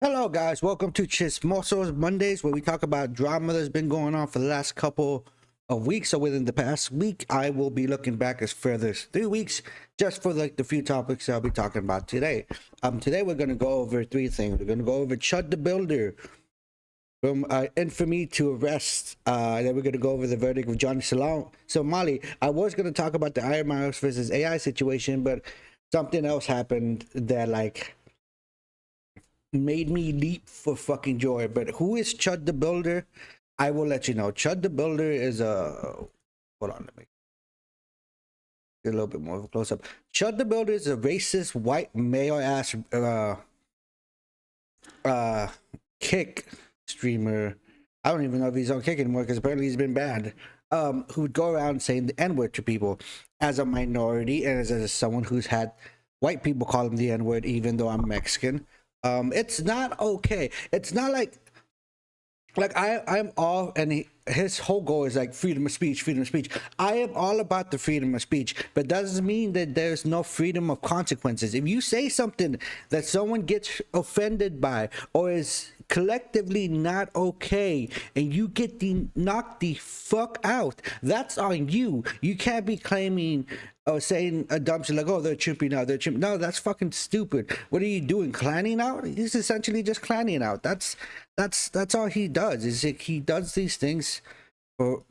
Hello guys, welcome to Chismoso's Mondays, where we talk about drama that's been going on for the last couple of weeks. So within the past week, I will be looking back as further as 3 weeks, just for like the few topics I'll be talking about today. Today we're gonna go over three things. We're gonna go over Chud the Builder, from infamy to arrest. Then we're gonna go over the verdict of Johnny Somali. I was gonna talk about the Iron Mouse versus AI situation, but something else happened that made me leap for fucking joy. But who is Chud the Builder? I will let you know. Chud the Builder is a hold on, let me get a little bit more of a close up. Chud the Builder is a racist white male ass kick streamer. I don't even know if he's on kick anymore because apparently he's been banned. Who would go around saying the N-word to people as a minority and as someone who's had white people call him the N-word, even though I'm Mexican. It's not okay. It's not like I'm all, and his whole goal is like freedom of speech, freedom of speech. I am all about the freedom of speech, but doesn't mean that there's no freedom of consequences. If you say something that someone gets offended by or is collectively not okay and you get knocked the fuck out, that's on you. You can't be claiming or saying a dumb shit like, oh, they're chimping out, they're chimping. No, that's fucking stupid. What are you doing, clanning out? He's essentially just clanning out. That's all he does. Is he does these things for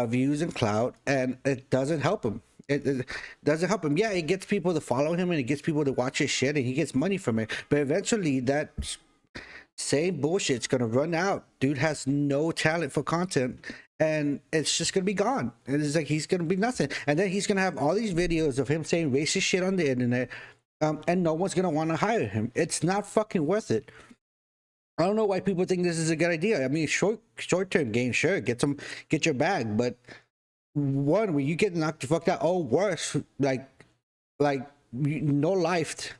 views and clout, and it doesn't help him. It doesn't help him. Yeah, it gets people to follow him and it gets people to watch his shit and he gets money from it, but eventually that same bullshit's gonna run out. Dude has no talent for content and it's just gonna be gone. It's like he's gonna be nothing, and then he's gonna have all these videos of him saying racist shit on the internet, and no one's gonna want to hire him. It's not fucking worth it. I don't know why people think this is a good idea. I mean, short-term gain, sure, get your bag, but one, when you get knocked the fuck out, or worse, like no life,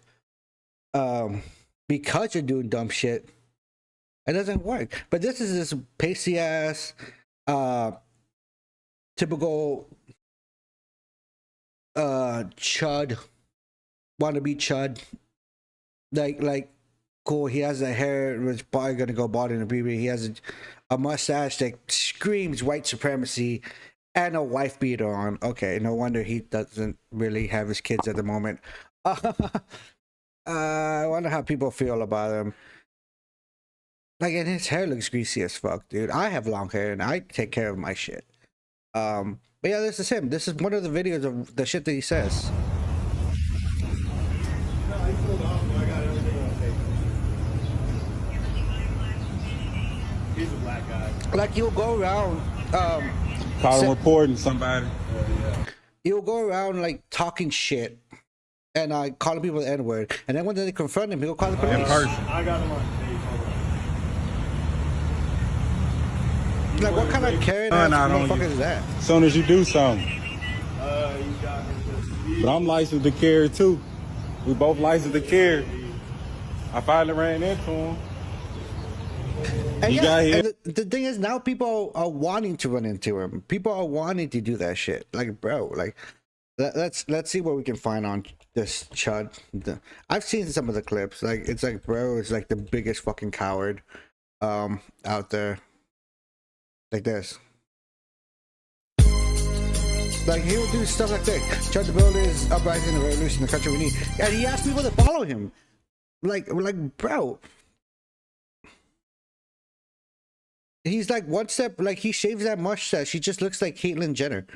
because you're doing dumb shit. It doesn't work. But this is this pasty ass, typical chud, wannabe chud. Like cool. He has a hair. It's probably gonna go bald in a BB. He has a mustache that screams white supremacy and a wife beater on. Okay, no wonder he doesn't really have his kids at the moment. I wonder how people feel about him. Like, and his hair looks greasy as fuck, dude. I have long hair and I take care of my shit. But yeah, this is him. This is one of the videos of the shit that he says. He's a black guy. Like, you'll go around, Call him reporting somebody. you'll go around like talking shit and calling people the N-word, and then when they confront him, he'll call the police. In person. I got him on stage. Hold on. Like, what kind of carrying ass motherfucker is that? As soon as you do something. You got me. But I'm licensed to carry too. We both licensed to carry. I finally ran into him. And You yeah, got here. and the thing is, now people are wanting to run into him. People are wanting to do that shit. Like, bro, like, let's see what we can find on this Chud. I've seen some of the clips. Like, it's like, bro, it's like the biggest fucking coward out there. Like this. Like, he'll do stuff like that. Chud the Builder is uprising the revolution, the country we need. And he asks people to follow him. Like, bro. He's like one step, like, he shaves that mustache. He just looks like Caitlyn Jenner.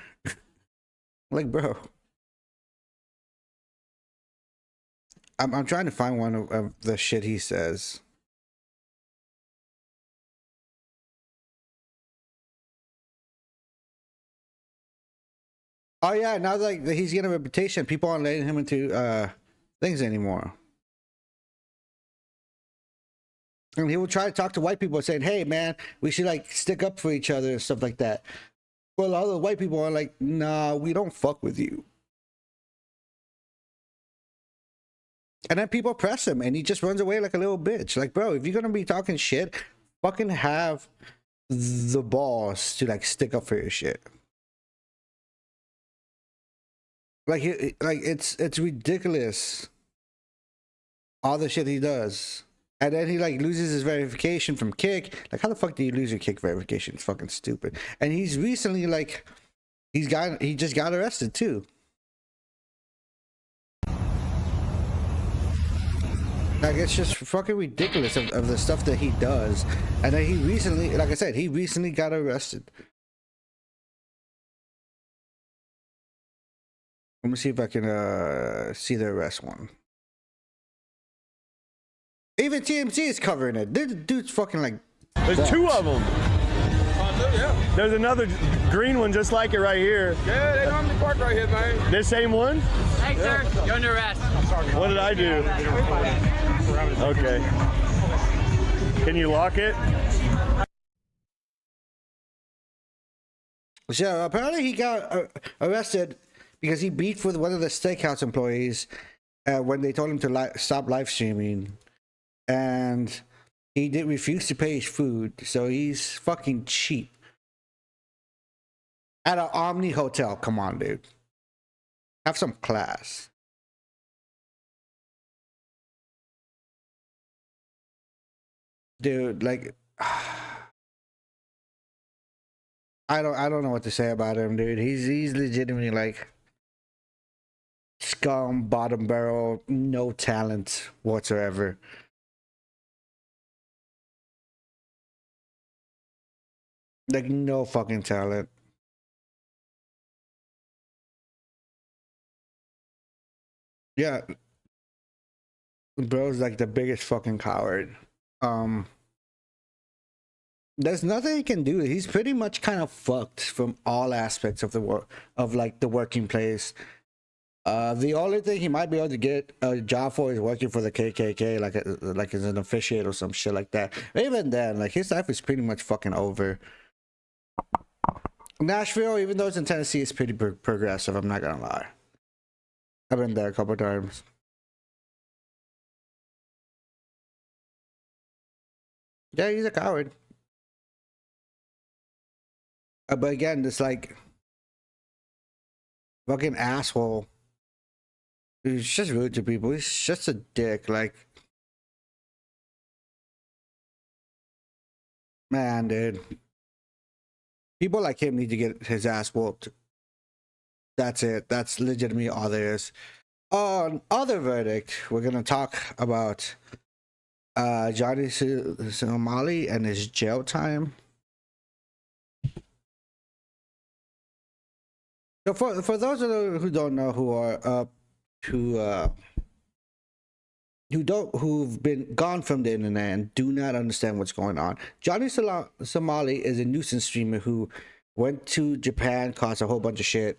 Like, bro. I'm trying to find one of the shit he says. Oh yeah, now like he's getting a reputation, people aren't letting him into things anymore. And he will try to talk to white people saying, hey man, we should like stick up for each other and stuff like that. Well, a lot of the white people are like, nah, we don't fuck with you. And then people press him and he just runs away like a little bitch. Like, bro, if you're gonna be talking shit, fucking have the balls to like stick up for your shit. Like, it's ridiculous, all the shit he does. And then he like loses his verification from Kick. Like, how the fuck do you lose your Kick verification? It's fucking stupid. And he's recently like, he just got arrested too. Like, it's just fucking ridiculous of the stuff that he does. And then he recently, like I said, he recently got arrested. Let me see if I can see the arrest one. Even TMZ is covering it. The dude's fucking like. There's two of them. There's another green one just like it right here. Yeah, they normally park right here, man. This same one? Hey, sir, you're under arrest. What did I do? Okay. Can you lock it? So apparently he got arrested because he beefed with one of the steakhouse employees when they told him to stop live streaming. And he did refuse to pay his food, so he's fucking cheap. At an Omni hotel, come on, dude. Have some class. Dude, like I don't know what to say about him, dude. He's legitimately like scum, bottom barrel, no talent whatsoever. Like, no fucking talent. Yeah. Bro's like the biggest fucking coward. There's nothing he can do. He's pretty much kind of fucked from all aspects of the work of like the working place. The only thing he might be able to get a job for is working for the KKK, like as an officiate or some shit like that. Even then, like, his life is pretty much fucking over. Nashville, even though it's in Tennessee, is pretty progressive. I'm not gonna lie. I've been there a couple times. Yeah, he's a coward. But again, this like fucking asshole. He's just rude to people. He's just a dick. Like, man, dude. People like him need to get his ass whooped. That's it. That's legitimately all there is. On other verdict, we're gonna talk about Johnny Somali and his jail time. So for those of you who don't know, who've been gone from the internet and do not understand what's going on, Johnny Somali is a nuisance streamer who went to Japan, caused a whole bunch of shit,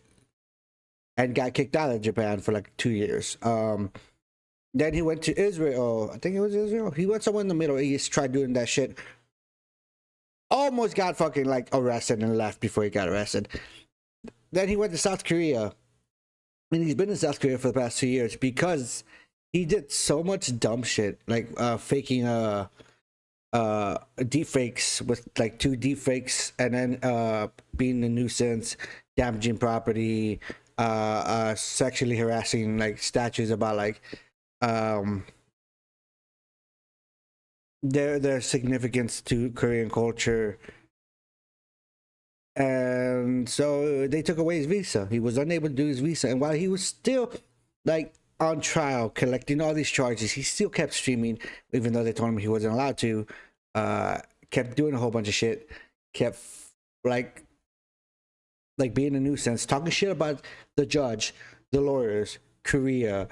and got kicked out of Japan for like 2 years. Then he went to Israel. I think it was Israel. He went somewhere in the Middle East, tried doing that shit. Almost got fucking like arrested and left before he got arrested. Then he went to South Korea. And he's been in South Korea for the past 2 years because he did so much dumb shit, like faking deepfakes with like 2 deepfakes, and then being a nuisance, damaging property, sexually harassing like statues about like their significance to Korean culture. And so they took away his visa. He was unable to do his visa, and while he was still like on trial collecting all these charges, he still kept streaming, even though they told him he wasn't allowed to. Kept doing a whole bunch of shit, kept like being a nuisance, talking shit about the judge, the lawyers, Korea,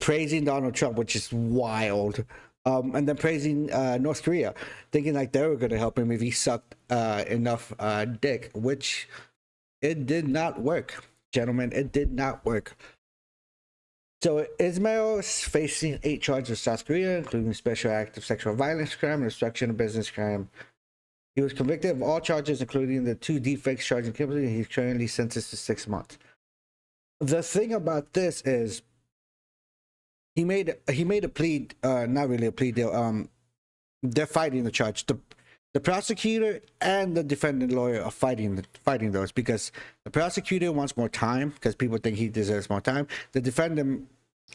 praising Donald Trump, which is wild. And then praising North Korea, thinking like they were going to help him if he sucked enough dick, which it did not work, gentlemen. It did not work. So Ismail is facing 8 charges of South Korea, including special act of sexual violence crime and obstruction of business crime. He was convicted of all charges, including the 2 deepfakes charging criminally. He's currently sentenced to 6 months. The thing about this is, he made a plea, not really a plea deal. They're fighting the charge. The prosecutor and the defendant lawyer are fighting those, because the prosecutor wants more time because people think he deserves more time. The defendant,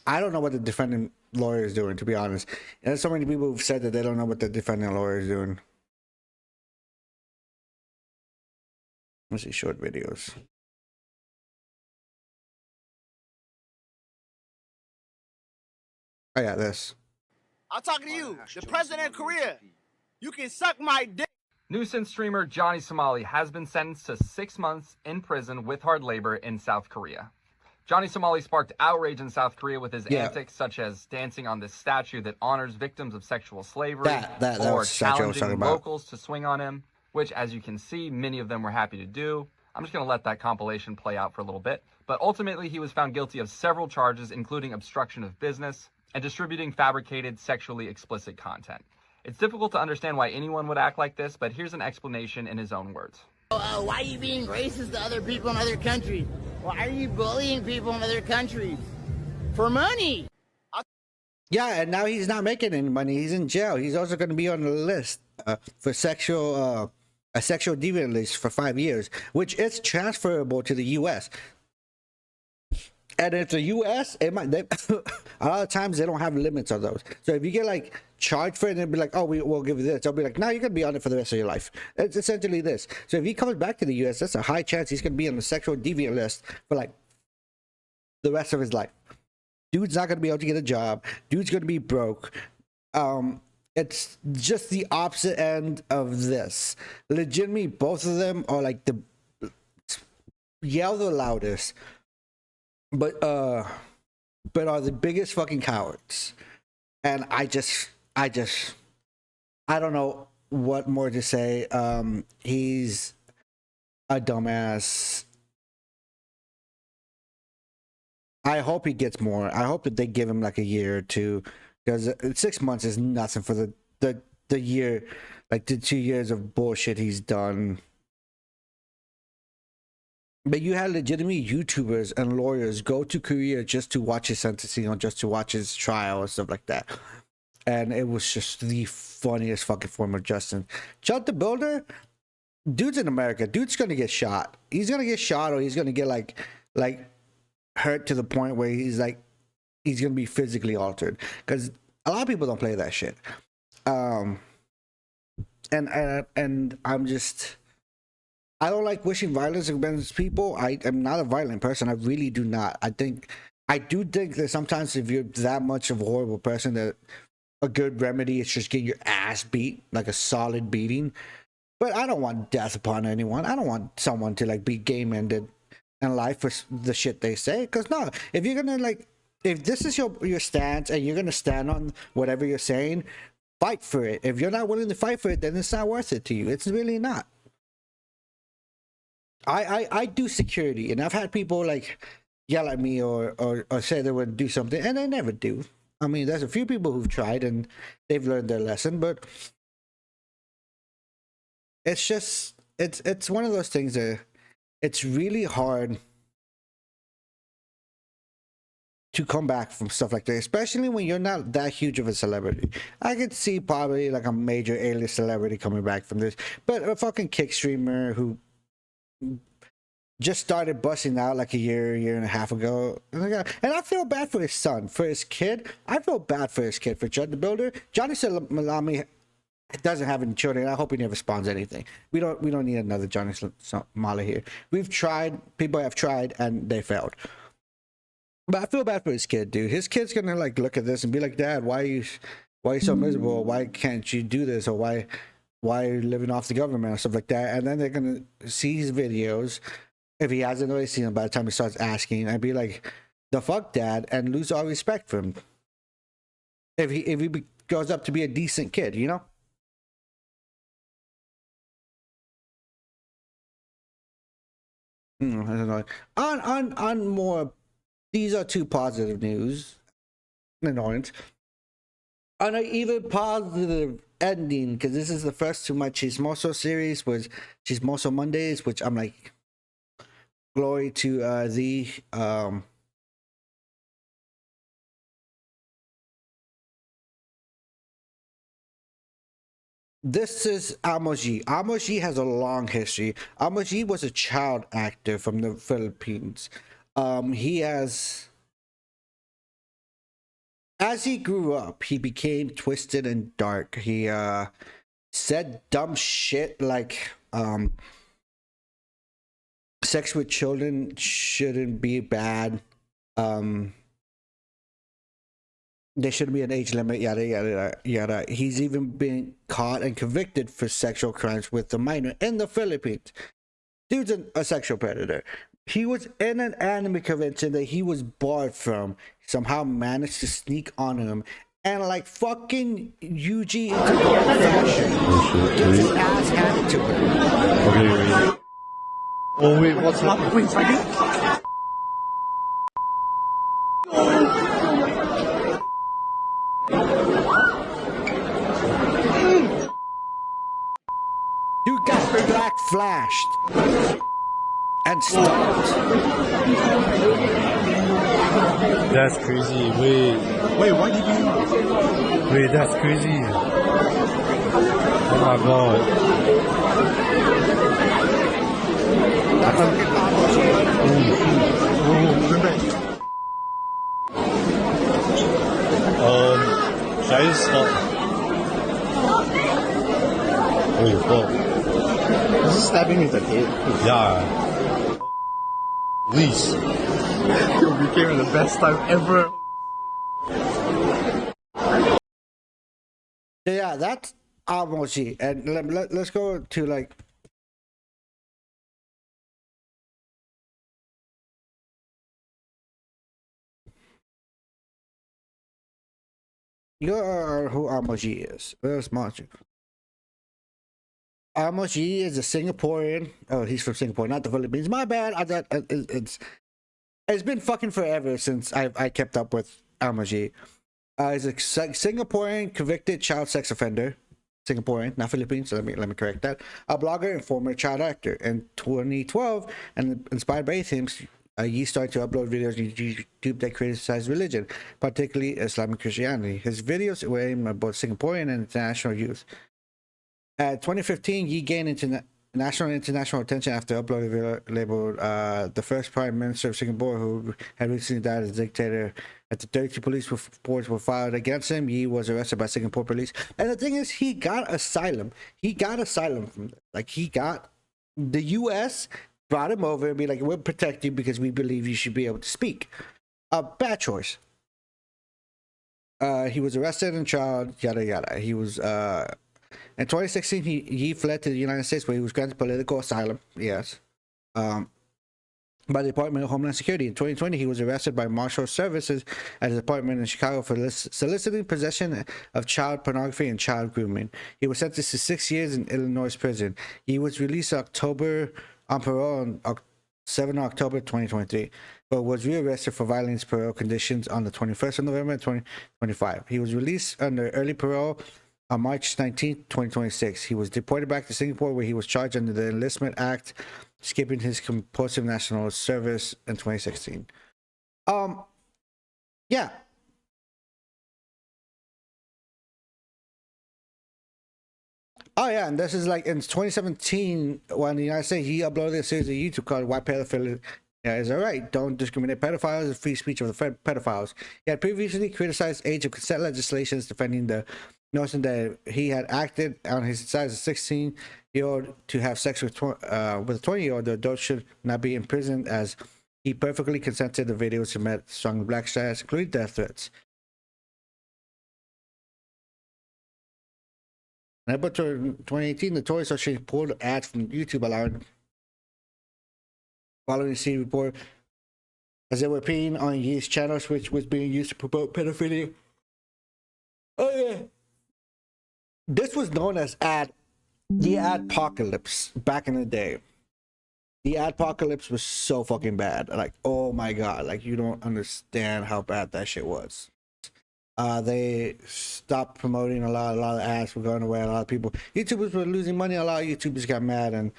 I don't know what the defendant lawyer is doing, to be honest. And there's so many people who've said that they don't know what the defending lawyer is doing. Let's see short videos. I got this. I'm talking to you, the president of Korea. You can suck my dick. Nuisance streamer Johnny Somali has been sentenced to 6 months in prison with hard labor in South Korea. Johnny Somali sparked outrage in South Korea with his antics, such as dancing on this statue that honors victims of sexual slavery, That or was statue I was talking challenging about. locals to swing on him, which, as you can see, many of them were happy to do. I'm just going to let that compilation play out for a little bit. But ultimately, he was found guilty of several charges, including obstruction of business and distributing fabricated sexually explicit content. It's difficult to understand why anyone would act like this, but here's an explanation in his own words. Why are you being racist to other people in other countries? Why are you bullying people in other countries? For money. Yeah, and now he's not making any money. He's in jail. He's also going to be on the list for a sexual deviant list for 5 years, which is transferable to the U.S. And if the U.S., a lot of times they don't have limits on those. So if you get like charged for it, and they'll be like, "Oh, we'll give you this," they'll be like, "No, you're gonna be on it for the rest of your life." It's essentially this. So if he comes back to the U.S., that's a high chance he's gonna be on the sexual deviant list for like the rest of his life. Dude's not gonna be able to get a job. Dude's gonna be broke. It's just the opposite end of this. Legitimately, both of them are like the yell the loudest, but are the biggest fucking cowards. And I don't know what more to say. He's a dumbass. I hope he gets more. I hope that they give him like a year or two, because 6 months is nothing for the year, like the 2 years of bullshit he's done. But you had legitimate YouTubers and lawyers go to Korea just to watch his sentencing or just to watch his trial and stuff like that. And it was just the funniest fucking form of justice. Chud the Builder, dude's in America. Dude's gonna get shot. He's gonna get shot, or he's gonna get like hurt to the point where he's gonna be physically altered. Because a lot of people don't play that shit. And I'm just, I don't like wishing violence against people. I am not a violent person. I really do not. I do think that sometimes if you're that much of a horrible person, that a good remedy is just getting your ass beat, like a solid beating. But I don't want death upon anyone. I don't want someone to like be game ended in life for the shit they say. Because no, if you're gonna if this is your stance and you're gonna stand on whatever you're saying, fight for it. If you're not willing to fight for it, then it's not worth it to you. It's really not. I do security, and I've had people like yell at me or say they would do something, and they never do. I mean, there's a few people who've tried and they've learned their lesson, but it's just it's one of those things that it's really hard to come back from stuff like that, especially when you're not that huge of a celebrity. I could see probably like a major A-list celebrity coming back from this, but a fucking kick streamer who just started busting out like a year and a half ago, and I feel bad for his son, for his kid. I feel bad for his kid, for Chud the Builder. Johnny Salami doesn't have any children. I hope he never spawns anything. We don't need another Johnny Somali here. We've tried. People have tried, and they failed. But I feel bad for his kid, dude. His kid's gonna like look at this and be like, "Dad, why are you so miserable? Why can't you do this? Or why are you living off the government?" or stuff like that. And then they're gonna see his videos, if he hasn't already seen them by the time he starts asking, and be like, "The fuck, Dad," and lose all respect for him. If he goes up to be a decent kid, you know. I don't know. On more, these are two positive news. Annoyance. On an even positive ending, because this is the first to my Chismoso series, was Chismoso Mondays, which I'm like, glory to thee. This is Amos. Amos has a long history. Amos was a child actor from the Philippines. He has as he grew up, he became twisted and dark. He said dumb shit like sex with children shouldn't be bad. There shouldn't be an age limit, yada yada yada. He's even been caught and convicted for sexual crimes with a minor in the Philippines. Dude's a sexual predator. He was in an anime convention that he was barred from. Somehow managed to sneak on him and like fucking UG into gold fashion. Gets his ass handed to him. Okay. Oh wait, what's happening? Wait a second. Dude got black flashed and stopped. That's crazy. Wait, why did you? Wait, that's crazy. Oh my god. That's fucking Should I just stop? Wait, what? This is stabbing me in the head. Yeah. Please. You became the best time ever. Yeah, that's Amos. And let's go to like. You're who Amos is. Let's march you. Amos is a Singaporean. Oh, he's from Singapore, not the Philippines. My bad. It's been fucking forever since I kept up with Amos. He's a Singaporean convicted child sex offender. Singaporean, not Philippines. So let me correct that. A blogger and former child actor. In 2012, and inspired by themes, he started to upload videos on YouTube that criticized religion, particularly Islamic Christianity. His videos were aimed at both Singaporean and international youth. At 2015, he gained national and international attention after uploading a video labeled the first Prime Minister of Singapore, who had recently died as a dictator. After 32 police reports were filed against him, he was arrested by Singapore police. And the thing is, he got asylum. He got asylum from this. Like, he got the U.S. brought him over and be like, we'll protect you because we believe you should be able to speak. Bad choice. He was arrested and tried, yada yada. He was in 2016, he fled to the United States, where he was granted political asylum. Yes, by the Department of Homeland Security. In 2020, he was arrested by Marshal Services at his apartment in Chicago for soliciting possession of child pornography and child grooming. He was sentenced to 6 years in Illinois prison. He was released on parole on 7 October 2023, but was rearrested for violating his parole conditions on the 21st of November 2025. He was released under early parole on March 19, 2026. He was deported back to Singapore, where he was charged under the Enlistment Act, skipping his compulsive national service in 2016. Yeah. Oh yeah, and this is like in 2017 when the United States, he uploaded a series of YouTube called "Why Pedophilia Is Alright? Don't Discriminate Pedophiles and Free Speech of the Pedophiles." He had previously criticized age of consent legislations, defending the notion that he had acted on his size as a 16-year-old to have sex with a 20-year-old. The adult should not be imprisoned, as he perfectly consented. The videos he met strong black status, including death threats. In April 2018, the Tory Association pulled ads from YouTube following the scene report, as they were appearing on his channels, which was being used to promote pedophilia. Oh yeah. This was known as the adpocalypse back in the day. The adpocalypse was so fucking bad. Like, oh my god, like you don't understand how bad that shit was. They stopped promoting a lot of ads were going away. A lot of people, YouTubers were losing money. A lot of YouTubers got mad and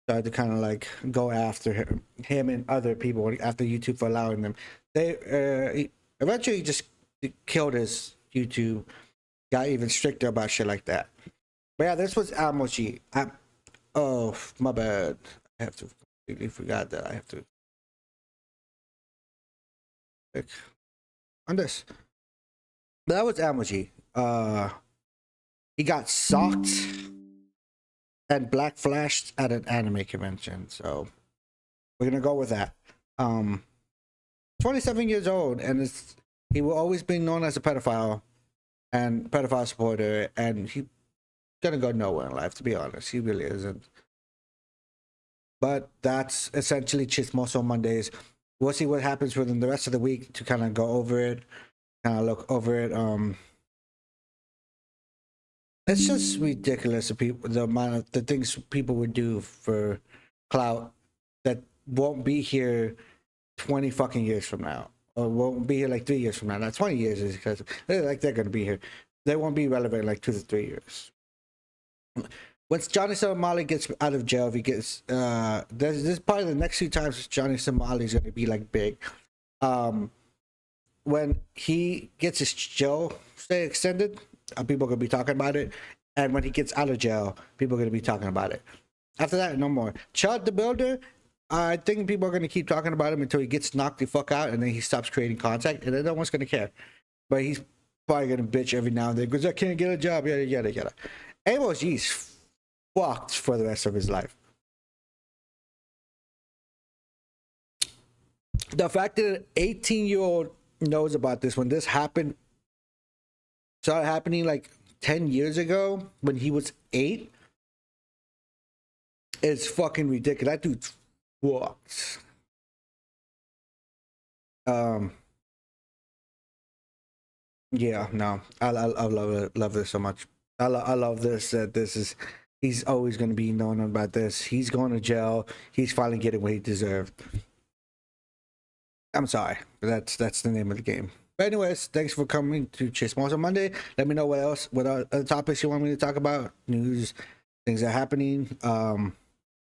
started to kind of like go after him and other people after YouTube for allowing them. They eventually just killed his YouTube. Got even stricter about shit like that. But yeah, this was Amos. Oh, my bad. I have to completely forgot that I have to click on this. That was Amos. He got socked and black flashed at an anime convention. So we're gonna go with that. 27 years old, and he will always be known as a pedophile and pedophile supporter, and he's gonna go nowhere in life, to be honest. He really isn't. But that's essentially Chismoso Mondays. We'll see what happens within the rest of the week to kind of go over it, kind of look over it. It's just ridiculous, the amount of the things people would do for clout that won't be here 20 fucking years from now, or won't be here like 3 years from now. Not 20 years is because they're gonna be here. They won't be relevant in like 2 to 3 years. Once Johnny Somali gets out of jail, if he gets this is probably the next few times Johnny Somali is gonna be like big. When he gets his jail stay extended, people are gonna be talking about it, and when he gets out of jail, people are gonna be talking about it. After that, no more. Chud the Builder, I think people are gonna keep talking about him until he gets knocked the fuck out, and then he stops creating content, and then no one's gonna care. But he's probably gonna bitch every now and then because I can't get a job, yada yada yada. Amos, he's fucked for the rest of his life. The fact that an 18-year-old knows about this when this happened, started happening like 10 years ago when he was 8, is fucking ridiculous. That dude's fucked. Yeah, no, I love this so much. I love this. He's always going to be known about this. He's going to jail. He's finally getting what he deserved. I'm sorry, but that's the name of the game. But anyways, thanks for coming to Chismoso Monday. Let me know what other topics you want me to talk about, news, things that are happening,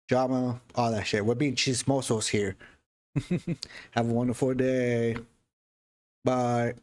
drama, all that shit. We're being Chismosos here. Have a wonderful day. Bye.